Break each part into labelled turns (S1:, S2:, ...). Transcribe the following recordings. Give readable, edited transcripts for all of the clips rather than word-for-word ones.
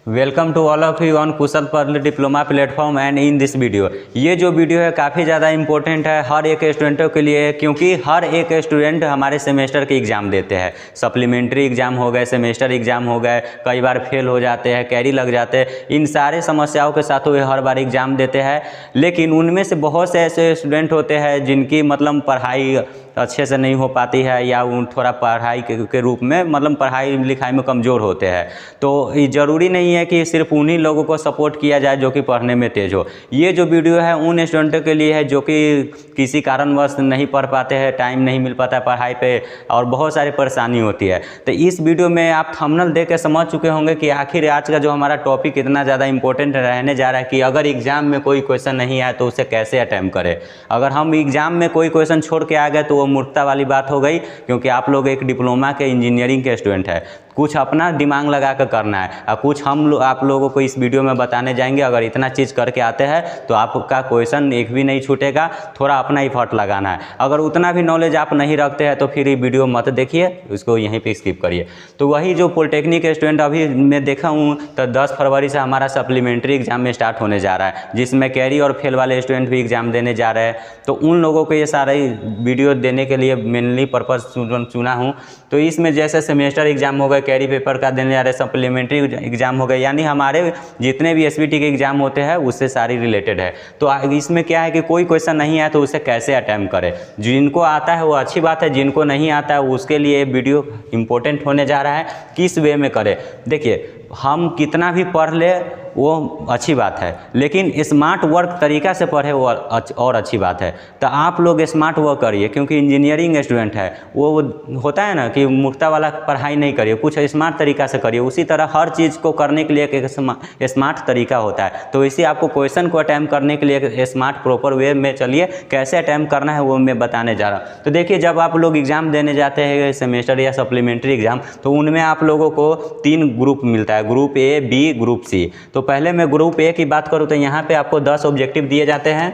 S1: Welcome to all of you on Kushal pearl diploma platform and in this video. ये जो video है काफ़ी ज़्यादा इंपॉर्टेंट है हर एक स्टूडेंटों के लिए, क्योंकि हर एक स्टूडेंट हमारे सेमेस्टर के एग्ज़ाम देते हैं। सप्लीमेंट्री एग्ज़ाम हो गए, सेमेस्टर एग्ज़ाम हो गए, कई बार फेल हो जाते हैं, कैरी लग जाते हैं। इन सारे समस्याओं के साथ वे हर बार एग्ज़ाम देते हैं। लेकिन उनमें से बहुत से ऐसे स्टूडेंट होते हैं जिनकी मतलब पढ़ाई अच्छे से नहीं हो पाती है, या उन थोड़ा पढ़ाई के रूप में मतलब पढ़ाई लिखाई में कमज़ोर होते हैं। तो ये ज़रूरी नहीं है कि सिर्फ उन्हीं लोगों को सपोर्ट किया जाए जो कि पढ़ने में तेज़ हो। ये जो वीडियो है उन स्टूडेंटों के लिए है जो कि किसी कारणवश नहीं पढ़ पाते हैं, टाइम नहीं मिल पाता पढ़ाई पे और बहुत सारी परेशानी होती है। तो इस वीडियो में आप थंबनेल देख के समझ चुके होंगे कि आखिर आज का जो हमारा टॉपिक इतना ज़्यादा इंपॉर्टेंट रहने जा रहा है कि अगर एग्ज़ाम में कोई क्वेश्चन नहीं आए तो उसे कैसे अटैम्प्ट करें। अगर हम एग्ज़ाम में कोई क्वेश्चन छोड़ के आ गए तो वो मूर्खता वाली बात हो गई, क्योंकि आप लोग एक डिप्लोमा के इंजीनियरिंग के स्टूडेंट है। कुछ अपना दिमाग लगा कर करना है और कुछ आप लोगों को इस वीडियो में बताने जाएंगे। अगर इतना चीज़ करके आते हैं तो आपका क्वेश्चन एक भी नहीं छूटेगा। थोड़ा अपना एफर्ट लगाना है। अगर उतना भी नॉलेज आप नहीं रखते हैं तो फिर ये वीडियो मत देखिए, उसको यहीं पे स्किप करिए। तो वही जो पॉलिटेक्निक के स्टूडेंट अभी मैं देखा हूँ तो 10 फरवरी से हमारा सप्लीमेंट्री एग्जाम में स्टार्ट होने जा रहा है, जिसमें कैरी और फेल वाले स्टूडेंट भी एग्जाम देने जा रहे हैं। तो उन लोगों को ये सारे वीडियो देने के लिए मेनली पर्पज़ चुना हूँ। तो इसमें जैसे सेमेस्टर एग्जाम हो गए, कैरी पेपर का देने जा रहे, सप्लीमेंट्री एग्जाम हो गए, यानी हमारे जितने भी एसबीटी के एग्जाम होते हैं उससे सारी रिलेटेड है। तो इसमें क्या है कि कोई क्वेश्चन नहीं आया तो उसे कैसे अटैम्प्ट करें। जिनको आता है वो अच्छी बात है, जिनको नहीं आता है उसके लिए वीडियो इंपॉर्टेंट होने जा रहा है। किस वे में करें, देखिए हम कितना भी पढ़ ले वो अच्छी बात है, लेकिन स्मार्ट वर्क तरीक़ा से पढ़े वो और अच्छी बात है। तो आप लोग स्मार्ट वर्क करिए, क्योंकि इंजीनियरिंग स्टूडेंट है वो होता है ना कि मूर्खता वाला पढ़ाई नहीं करिए, कुछ स्मार्ट तरीक़ा से करिए। उसी तरह हर चीज़ को करने के लिए एक स्मार्ट तरीका होता है। तो इसी आपको क्वेश्चन को अटैम्प्ट करने के लिए एक स्मार्ट प्रॉपर वे में चलिए। कैसे अटैम्प्ट करना है वो मैं बताने जा रहा हूँ। तो देखिए, जब आप लोग एग्ज़ाम देने जाते हैं सेमेस्टर या सप्लीमेंट्री एग्ज़ाम, तो उनमें आप लोगों को 3 ग्रुप मिलता है, group A, B, group C. तो पहले मैं ग्रुप ए की बात करूँ तो यहाँ पे आपको 10 ऑब्जेक्टिव दिए जाते हैं।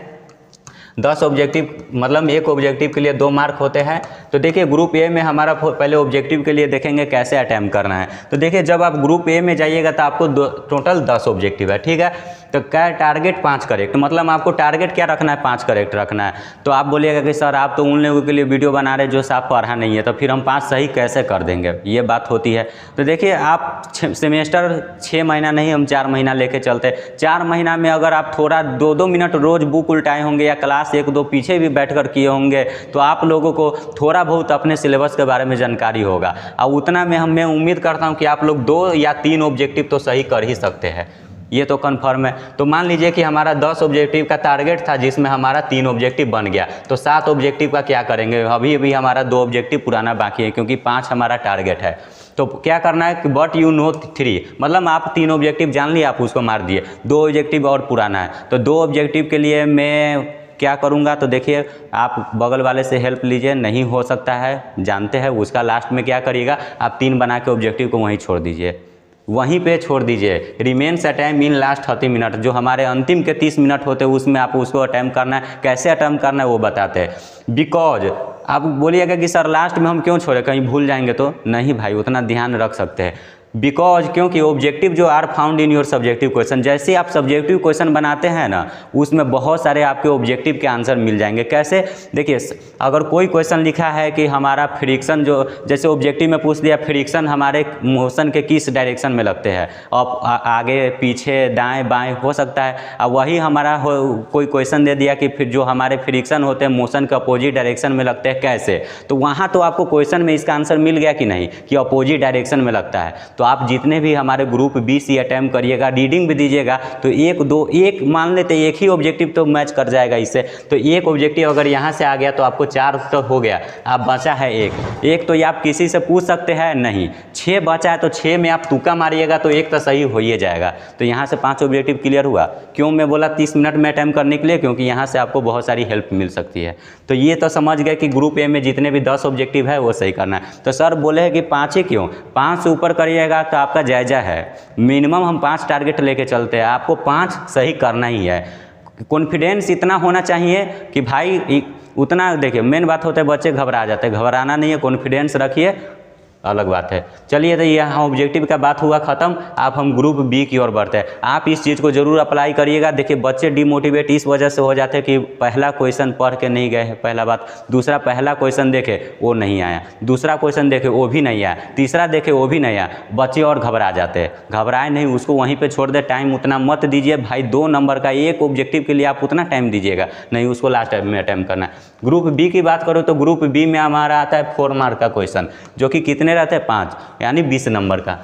S1: 10 ऑब्जेक्टिव मतलब एक ऑब्जेक्टिव के लिए 2 मार्क होते हैं। तो देखिए ग्रुप ए में हमारा पहले ऑब्जेक्टिव के लिए देखेंगे कैसे अटैम्प्ट करना है। तो देखिए जब आप ग्रुप ए में जाइएगा तो आपको टोटल 10 ऑब्जेक्टिव है, ठीक है। तो क्या टारगेट 5 करेक्ट, मतलब आपको टारगेट क्या रखना है, 5 करेक्ट रखना है। तो आप बोलिएगा कि सर आप तो उन लोगों के लिए वीडियो बना रहे जो साफ पढ़ा नहीं है, तो फिर हम 5 सही कैसे कर देंगे, ये बात होती है। तो देखिए आप सेमेस्टर 6 महीना नहीं, हम 4 महीना लेके चलते। 4 महीना में अगर आप थोड़ा 2-2 मिनट रोज़ बुक उल्टाए होंगे या क्लास 1-2 पीछे भी बैठकर किए होंगे तो आप लोगों को थोड़ा बहुत अपने सिलेबस के बारे में जानकारी होगा। और उतना में मैं उम्मीद करता हूं कि आप लोग 2 या 3 ऑब्जेक्टिव तो सही कर ही सकते हैं, ये तो कन्फर्म है। तो मान लीजिए कि हमारा 10 ऑब्जेक्टिव का टारगेट था, जिसमें हमारा 3 ऑब्जेक्टिव बन गया। तो 7 ऑब्जेक्टिव का क्या करेंगे, अभी भी हमारा 2 ऑब्जेक्टिव पुराना बाकी है, क्योंकि 5 हमारा टारगेट है। तो क्या करना है कि बट यू नो 3, मतलब आप 3 ऑब्जेक्टिव जान लिए, आप उसको मार दिए, 2 ऑब्जेक्टिव और पुराना है। तो 2 ऑब्जेक्टिव के लिए मैं क्या करूँगा, तो देखिए आप बगल वाले से हेल्प लीजिए, नहीं हो सकता है जानते हैं, उसका लास्ट में क्या करिएगा, आप 3 बना के ऑब्जेक्टिव को वहीं छोड़ दीजिए, वहीं पे छोड़ दीजिए। Remains attempt in last 30 minute, जो हमारे अंतिम के 30 मिनट होते हैं उसमें आप उसको अटैम्प्ट करना है। कैसे अटैम्प्ट करना है वो बताते हैं। बिकॉज आप बोलिएगा कि सर लास्ट में हम क्यों छोड़े, कहीं भूल जाएंगे तो, नहीं भाई उतना ध्यान रख सकते हैं। बिकॉज क्योंकि ऑब्जेक्टिव जो are found in your subjective question, जैसे आप सब्जेक्टिव क्वेश्चन बनाते हैं ना, उसमें बहुत सारे आपके ऑब्जेक्टिव के आंसर मिल जाएंगे। कैसे, देखिए अगर कोई क्वेश्चन लिखा है कि हमारा फ्रिक्शन, जो जैसे ऑब्जेक्टिव में पूछ दिया फ्रिक्शन हमारे मोशन के किस डायरेक्शन में लगते हैं, अब आगे पीछे दाएं बाएं हो सकता है। अब वही हमारा कोई क्वेश्चन दे दिया कि फिर जो हमारे फ्रिक्शन होते हैं मोशन के अपोजिट डायरेक्शन में लगते हैं, कैसे। तो वहाँ तो आपको क्वेश्चन में इसका आंसर मिल गया कि नहीं, कि अपोजिट डायरेक्शन में लगता है। तो आप जितने भी हमारे ग्रुप बी सी अटैम्प्ट करिएगा, रीडिंग भी दीजिएगा, तो 1 मान लेते एक ही ऑब्जेक्टिव तो मैच कर जाएगा इससे। तो एक ऑब्जेक्टिव अगर यहाँ से आ गया तो आपको 4 तो हो गया, आप बचा है एक तो ये आप किसी से पूछ सकते हैं नहीं। 6 बचा है तो 6 में आप तुक्का मारिएगा तो 1 तो सही हो ही जाएगा। तो यहाँ से 5 ऑब्जेक्टिव क्लियर हुआ। क्यों मैं बोला 30 मिनट में अटैम्प्ट करने के लिए, क्योंकि यहाँ से आपको बहुत सारी हेल्प मिल सकती है। तो ये तो समझ गए कि ग्रुप ए में जितने भी 10 ऑब्जेक्टिव है वो सही करना है। तो सर बोले हैं कि 5 ही क्यों, 5 से ऊपर करिएगा तो आपका जायज़ा है। मिनिमम हम 5 टारगेट लेके चलते हैं, आपको 5 सही करना ही है। कॉन्फिडेंस इतना होना चाहिए कि भाई उतना, देखिए मेन बात होता है बच्चे घबरा जाते हैं, घबराना नहीं है, कॉन्फिडेंस रखिए, अलग बात है। चलिए तो यहाँ ऑब्जेक्टिव का बात हुआ ख़त्म। आप हम ग्रुप बी की ओर बढ़ते हैं। आप इस चीज़ को ज़रूर अप्लाई करिएगा। देखिए बच्चे डिमोटिवेट इस वजह से हो जाते हैं कि पहला क्वेश्चन पढ़ के नहीं गए हैं, पहला बात। दूसरा, पहला क्वेश्चन देखे वो नहीं आया, दूसरा क्वेश्चन देखे वो भी नहीं आया, तीसरा देखे वो भी नहीं आया, बच्चे और घबरा जाते हैं। घबराए नहीं, उसको वहीं पर छोड़ दे। टाइम उतना मत दीजिए भाई, 2 नंबर का एक ऑब्जेक्टिव के लिए आप उतना टाइम दीजिएगा नहीं, उसको लास्ट टाइम में अटैम्प्ट करना है। ग्रुप बी की बात करो तो ग्रुप बी में हमारा आता है 4 मार्क का क्वेश्चन, जो कि कितने रहते हैं 5, यानी 20 नंबर का।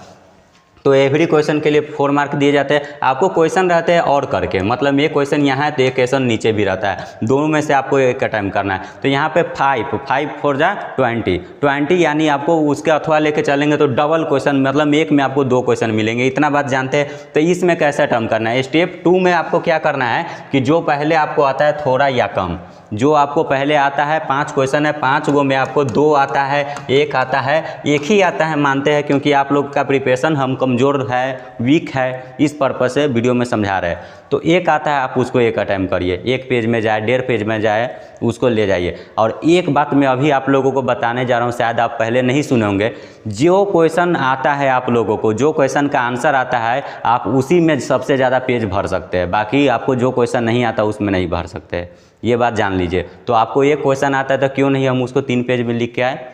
S1: तो एवरी क्वेश्चन के लिए 4 मार्क दिए जाते हैं। आपको क्वेश्चन रहते हैं और करके, मतलब एक क्वेश्चन यहाँ है तो एक क्वेश्चन नीचे भी रहता है, दोनों में से आपको एक अटैम्प्ट करना है। तो यहाँ पे 5 4 जा 20 यानी आपको उसके अथवा लेके चलेंगे तो डबल क्वेश्चन, मतलब एक में आपको 2 क्वेश्चन मिलेंगे। इतना बात जानते हैं। तो इसमें कैसे अटैम्प्ट करना है? स्टेप 2 में आपको क्या करना है कि जो पहले आपको आता है थोड़ा या कम, जो आपको पहले आता है 5 क्वेश्चन है, 5 गो में आपको 2 आता है, 1 आता है, एक ही आता है मानते हैं, क्योंकि आप लोग का प्रिपरेशन हम कमज़ोर है, वीक है, इस पर्पज़ से वीडियो में समझा रहे हैं। तो एक आता है, आप उसको एक अटैम्प्ट करिए, 1 पेज में जाए, 1.5 पेज में जाए, उसको ले जाइए। और एक बात मैं अभी आप लोगों को बताने जा रहा हूँ, शायद आप पहले नहीं सुने होंगे। जो क्वेश्चन आता है आप लोगों को, जो क्वेश्चन का आंसर आता है, आप उसी में सबसे ज़्यादा पेज भर सकते हैं। बाकी आपको जो क्वेश्चन नहीं आता उसमें नहीं भर सकते, ये बात जान लीजिए। तो आपको एक क्वेश्चन आता है तो क्यों नहीं हम उसको 3 पेज में लिख के आए?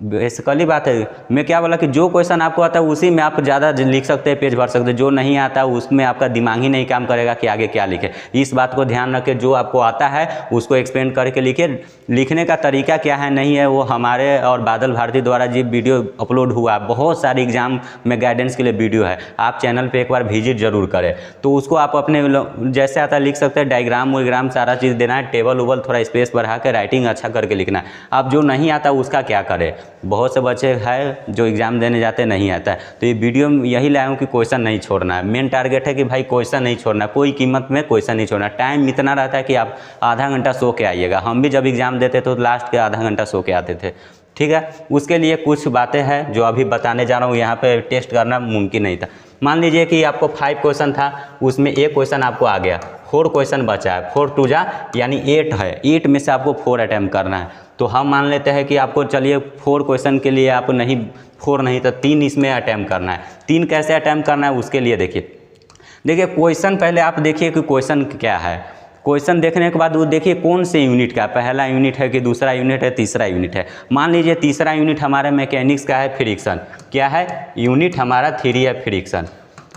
S1: बेसिकली बात है। मैं क्या बोला कि जो क्वेश्चन आपको आता है उसी में आप ज़्यादा लिख सकते हैं, पेज भर सकते हैं। जो नहीं आता उसमें आपका दिमाग ही नहीं काम करेगा कि आगे क्या लिखे। इस बात को ध्यान रखें, जो आपको आता है उसको एक्सप्लेन करके लिखिए। लिखने का तरीका क्या है नहीं है वो हमारे और बादल भारती द्वारा जो वीडियो अपलोड हुआ, बहुत सारे एग्जाम में गाइडेंस के लिए वीडियो है, आप चैनल पर एक बार विजिट जरूर करें। तो उसको आप अपने जैसे आता लिख सकते हैं, डायग्राम वायग्राम सारा चीज़ देना है, टेबल उबल थोड़ा स्पेस बढ़ा के राइटिंग अच्छा करके लिखना है। आप जो नहीं आता उसका क्या करें? बहुत से बच्चे हैं जो एग्ज़ाम देने जाते नहीं आता है। तो ये वीडियो में यही लाया हूँ कि क्वेश्चन नहीं छोड़ना है। मेन टारगेट है कि भाई क्वेश्चन नहीं छोड़ना, कोई कीमत में क्वेश्चन नहीं छोड़ना। टाइम इतना रहता है कि आप आधा घंटा सो के आइएगा। हम भी जब एग्ज़ाम देते तो लास्ट के आधा घंटा सो के आते थे, ठीक है। उसके लिए कुछ बातें हैं जो अभी बताने जा रहा हूँ, यहाँ पे टेस्ट करना मुमकिन नहीं था। मान लीजिए कि आपको 5 क्वेश्चन था, उसमें एक क्वेश्चन आपको आ गया, 4 क्वेश्चन बचा है, 4 2 जा यानी 8 है, 8 में से आपको 4 अटैम्प्ट करना है। तो हम मान लेते हैं कि आपको चलिए 4 क्वेश्चन के लिए आप नहीं 4 नहीं तो 3 इसमें अटैम्प्ट करना है। 3 कैसे अटैम्प्ट करना है उसके लिए देखिए क्वेश्चन पहले आप देखिए कि क्वेश्चन क्या है। क्वेश्चन देखने के बाद वो देखिए कौन से यूनिट का, पहला यूनिट है कि दूसरा यूनिट है, तीसरा यूनिट है। मान लीजिए तीसरा यूनिट हमारे मैकेनिक्स का है फ्रिक्शन। क्या है? यूनिट हमारा 3 है,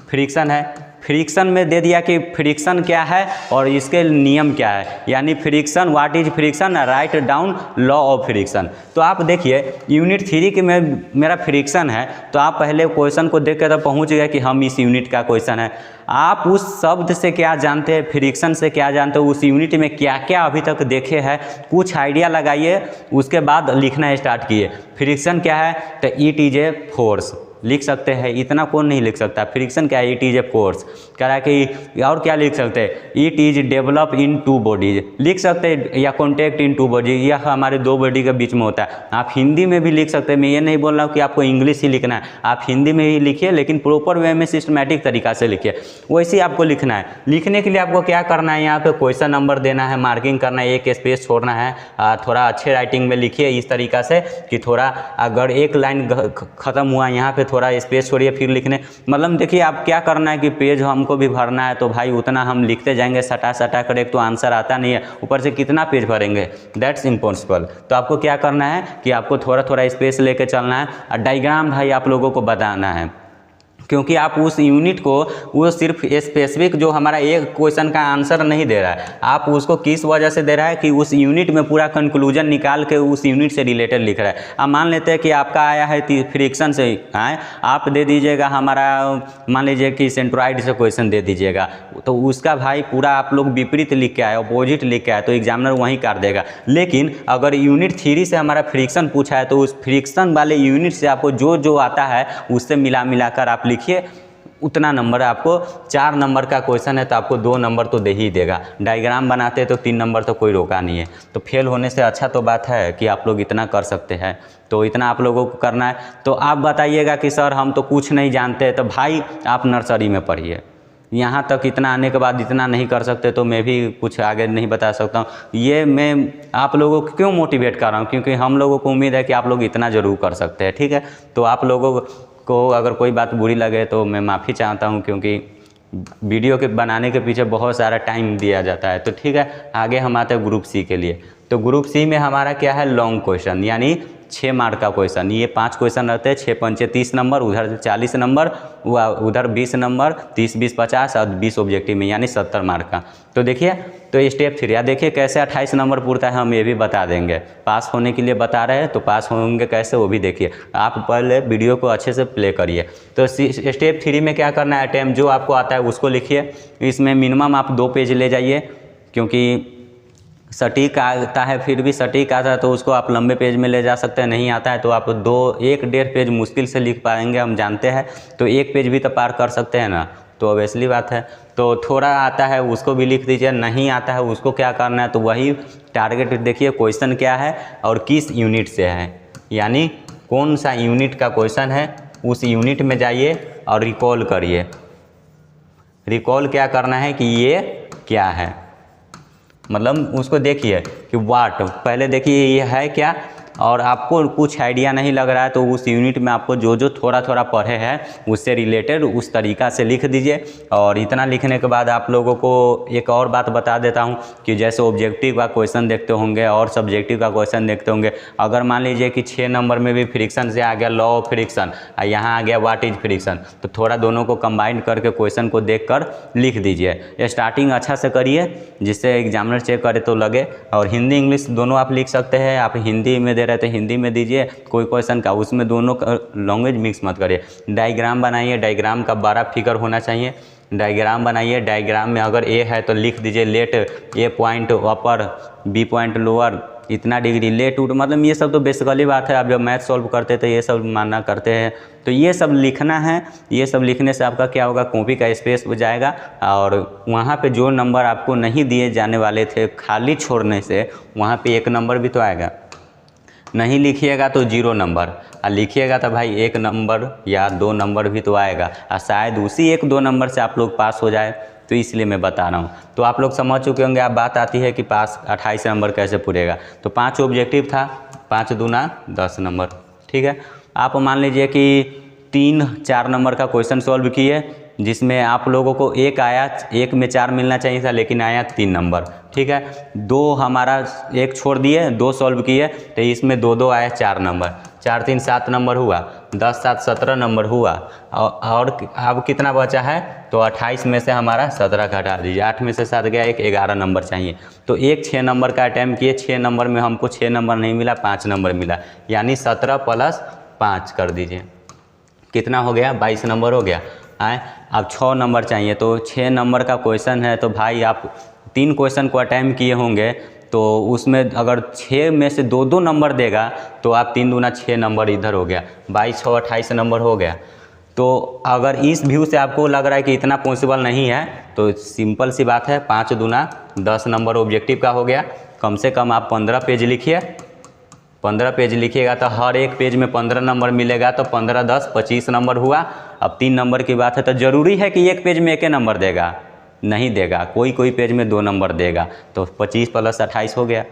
S1: फ्रिक्शन है। फ्रिक्शन में दे दिया कि फ्रिक्शन क्या है और इसके नियम क्या है, यानी friction, what is friction, write down law of friction. तो आप देखिए यूनिट 3 के में मेरा फ्रिक्शन है, तो आप पहले क्वेश्चन को देख के तो पहुँच गए कि हम इस यूनिट का क्वेश्चन है। आप उस शब्द से क्या जानते हैं, फ्रिक्शन से क्या जानते हो, उस यूनिट में क्या क्या अभी तक देखे हैं, कुछ आइडिया लगाइए, उसके बाद लिखना स्टार्ट किए। फ्रिक्शन क्या है? तो इट इज ए फोर्स, लिख सकते हैं, इतना कौन नहीं लिख सकता। फ्रिक्शन क्या है? It is a force. कह रहा है कि और क्या लिख सकते हैं? It is develop in 2 bodies लिख सकते हैं, या कॉन्टैक्ट इन 2 बॉडी, यह हमारे 2 बॉडी के बीच में होता है। आप हिंदी में भी लिख सकते हैं, मैं ये नहीं बोल रहा हूँ कि आपको इंग्लिश ही लिखना है, आप हिंदी में ही लिखिए, लेकिन प्रॉपर वे में सिस्टमेटिक तरीका से लिखिए, वैसे ही आपको लिखना है। लिखने के लिए आपको क्या करना है, यहाँ पे क्वेश्चन नंबर देना है, मार्किंग करना है, एक स्पेस छोड़ना है, थोड़ा अच्छे राइटिंग में लिखिए इस तरीका से कि थोड़ा अगर एक लाइन ख़त्म हुआ यहाँ पे थोड़ा स्पेस छोड़िए फिर लिखने। मतलब देखिए आप क्या करना है कि पेज हमको भी भरना है, तो भाई उतना हम लिखते जाएंगे, सटा कर, एक तो आंसर आता नहीं है, ऊपर से कितना पेज भरेंगे, दैट्स इम्पॉसिबल। तो आपको क्या करना है कि आपको थोड़ा थोड़ा स्पेस लेके चलना है। और डायग्राम भाई आप लोगों को बताना है, क्योंकि आप उस यूनिट को वो सिर्फ स्पेसिफिक जो हमारा एक क्वेश्चन का आंसर नहीं दे रहा है, आप उसको किस वजह से दे रहा है कि उस यूनिट में पूरा कंक्लूजन निकाल के उस यूनिट से रिलेटेड लिख रहा है। अब मान लेते हैं कि आपका आया है फ्रिक्शन से आए, आप दे दीजिएगा हमारा, मान लीजिए कि सेंट्रॉइड से क्वेश्चन दे दीजिएगा, तो उसका भाई पूरा आप लोग विपरीत लिख के आए, अपोजिट लिख के आए, तो एग्जामिनर वहीं काट देगा। लेकिन अगर यूनिट 3 से हमारा फ्रिक्शन पूछा है, तो उस फ्रिक्शन वाले यूनिट से आपको जो जो आता है उससे मिला कर आप लिखिए, उतना नंबर आपको। 4 नंबर का क्वेश्चन है तो आपको 2 नंबर तो दे ही देगा। डायग्राम बनाते तो 3 नंबर तो कोई रोका नहीं है। तो फेल होने से अच्छा तो बात है कि आप लोग इतना कर सकते हैं, तो इतना आप लोगों को करना है। तो आप बताइएगा कि सर हम तो कुछ नहीं जानते, तो भाई आप नर्सरी में पढ़िए, यहाँ तक इतना आने के बाद इतना नहीं कर सकते तो मैं भी कुछ आगे नहीं बता सकता हूँ। ये मैं आप लोगों को क्यों मोटिवेट कर रहा हूँ, क्योंकि हम लोगों को उम्मीद है कि आप लोग इतना ज़रूर कर सकते हैं, ठीक है। तो आप लोगों को अगर कोई बात बुरी लगे तो मैं माफ़ी चाहता हूँ, क्योंकि वीडियो के बनाने के पीछे बहुत सारा टाइम दिया जाता है। तो ठीक है, आगे हम आते हैं ग्रुप सी के लिए। तो ग्रुप सी में हमारा क्या है, लॉन्ग क्वेश्चन, यानी 6 मार्क का क्वेश्चन। ये 5 क्वेश्चन रहते हैं, 6 पंचे 30 नंबर, उधर 40 नंबर, उधर 20 नंबर, 30 20 50 और 20 ऑब्जेक्टिव में, यानी 70 मार्क का। तो देखिए, तो स्टेप 3 देखिए कैसे 28 नंबर पूरता है, हम ये भी बता देंगे। पास होने के लिए बता रहे हैं, तो पास होंगे कैसे वो भी देखिए। आप पहले वीडियो को अच्छे से प्ले करिए। तो स्टेप 3 में क्या करना है, टाइम जो आपको आता है उसको लिखिए। इसमें मिनिमम आप 2 पेज ले जाइए, क्योंकि सटीक आता है, फिर भी सटीक आता है तो उसको आप लंबे पेज में ले जा सकते हैं। नहीं आता है तो आप 1-1.5 पेज मुश्किल से लिख पाएंगे, हम जानते हैं। तो 1 पेज भी तो पार कर सकते हैं ना, तो ऑब्वियसली बात है। तो थोड़ा आता है उसको भी लिख दीजिए, नहीं आता है उसको क्या करना है, तो वही टारगेट देखिए, क्वेश्चन क्या है और किस यूनिट से है, यानी कौन सा यूनिट का क्वेश्चन है, उस यूनिट में जाइए और रिकॉल करिए। रिकॉल क्या करना है कि ये क्या है, मतलब उसको देखिए कि वाट, पहले देखिए ये है क्या, और आपको कुछ आइडिया नहीं लग रहा है तो उस यूनिट में आपको जो जो थोड़ा थोड़ा पढ़े हैं उससे रिलेटेड उस तरीक़ा से लिख दीजिए। और इतना लिखने के बाद आप लोगों को एक और बात बता देता हूं कि जैसे ऑब्जेक्टिव का क्वेश्चन देखते होंगे और सब्जेक्टिव का क्वेश्चन देखते होंगे, अगर मान लीजिए कि 6 नंबर में भी फ्रिक्शन से आ गया लॉ ऑफ फ्रिक्शन और यहाँ आ गया व्हाट इज फ्रिक्शन, तो थोड़ा दोनों को कंबाइन करके क्वेश्चन को देख कर लिख दीजिए। स्टार्टिंग अच्छा से करिए जिससे एग्जामिनर चेक करे तो लगे। और हिंदी इंग्लिश दोनों आप लिख सकते हैं, आप हिंदी में दे रहे थे हिंदी में दीजिए कोई क्वेश्चन का, उसमें दोनों लैंग्वेज मिक्स मत करिए। डायग्राम बनाइए, डायग्राम का 12 फिगर होना चाहिए। डायग्राम बनाइए, डायग्राम में अगर ए है तो लिख दीजिए लेट ए पॉइंट अपर बी पॉइंट लोअर इतना डिग्री, लेट उट, मतलब ये सब तो बेसिकली बात है। आप जब मैथ सॉल्व करते थे ये सब मानना करते हैं, तो ये सब लिखना है। ये सब लिखने से आपका क्या होगा, कॉपी का स्पेस हो जाएगा और वहाँ पे जो नंबर आपको नहीं दिए जाने वाले थे खाली छोड़ने से, वहाँ पे 1 नंबर भी तो आएगा। नहीं लिखिएगा तो 0 नंबर, और लिखिएगा तो भाई 1 नंबर या 2 नंबर भी तो आएगा, और शायद उसी 1-2 नंबर से आप लोग पास हो जाए। तो इसलिए मैं बता रहा हूँ। तो आप लोग समझ चुके होंगे। अब बात आती है कि पास 28 नंबर कैसे पूरेगा। तो 5 ऑब्जेक्टिव था, 5 दूना 10 नंबर, ठीक है। आप मान लीजिए कि 3-4 नंबर का क्वेश्चन सॉल्व किए, जिसमें आप लोगों को 1 आया, 1 में 4 मिलना चाहिए था लेकिन आया 3 नंबर, ठीक है। 2 हमारा 1 छोड़ दिए, 2 सॉल्व किए तो इसमें 2-2 आया, 4 नंबर, 4-3 7 नंबर हुआ, 10-7 17 नंबर हुआ। और अब कितना बचा है, तो 28 में से हमारा 17 का हटा दीजिए, 8 में से 7 गया, 11 नंबर चाहिए। तो 6 नंबर का अटैम्प्ट किए, 6 नंबर में हमको 6 नंबर नहीं मिला, 5 नंबर मिला, यानी 17 + 5 कर दीजिए, कितना हो गया, 22 नंबर हो गया। अब 6 नंबर चाहिए, तो 6 नंबर का क्वेश्चन है, तो भाई आप 3 क्वेश्चन को अटैम्प्ट किए होंगे, तो उसमें अगर 6 में से 2-2 नंबर देगा तो आप 3 दूना 6 नंबर इधर हो गया, 22 6 28 नंबर हो गया। तो अगर इस व्यू से आपको लग रहा है कि इतना पॉसिबल नहीं है, तो सिंपल सी बात है, 5 दूना 10 नंबर ऑब्जेक्टिव का हो गया। कम से कम आप 15 पेज लिखिए, 15 पेज लिखिएगा तो हर एक पेज में 15 नंबर मिलेगा, तो 15 10 25 नंबर हुआ। अब 3 नंबर की बात है, तो ज़रूरी है कि एक पेज में 1 नंबर देगा, नहीं देगा, कोई पेज में 2 नंबर देगा, तो 25 + 28 हो गया।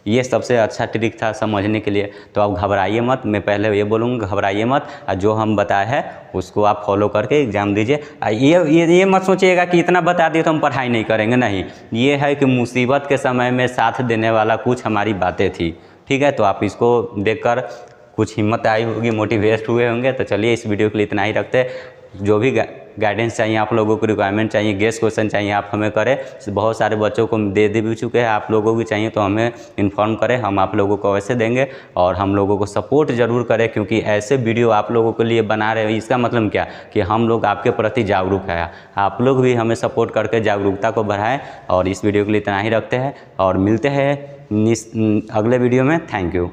S1: ये सबसे अच्छा ट्रिक था समझने के लिए। तो आप घबराइए मत, मैं पहले ये बोलूँगा घबराइए मत, और जो हम बताए हैं उसको आप फॉलो करके एग्ज़ाम दीजिए। ये मत सोचिएगा कि इतना बता दिए तो हम पढ़ाई नहीं करेंगे, नहीं। ये है कि मुसीबत के समय में साथ देने वाला कुछ हमारी बातें थी, ठीक है। तो आप इसको देखकर कुछ हिम्मत आई होगी, मोटिवेट हुए होंगे। तो चलिए इस वीडियो के लिए इतना ही रखते हैं। जो भी गाइडेंस चाहिए आप लोगों को, रिक्वायरमेंट चाहिए, गेस्ट क्वेश्चन चाहिए, आप हमें करें। बहुत सारे बच्चों को दे भी चुके हैं, आप लोगों को चाहिए तो हमें इन्फॉर्म करें, हम आप लोगों को वैसे देंगे। और हम लोगों को सपोर्ट ज़रूर करें, क्योंकि ऐसे वीडियो आप लोगों के लिए बना रहे हैं, इसका मतलब क्या कि हम लोग आपके प्रति जागरूक है। आप लोग भी हमें सपोर्ट करके जागरूकता को बढ़ाएं। और इस वीडियो के लिए इतना ही रखते हैं और मिलते हैं अगले वीडियो में। Thank you.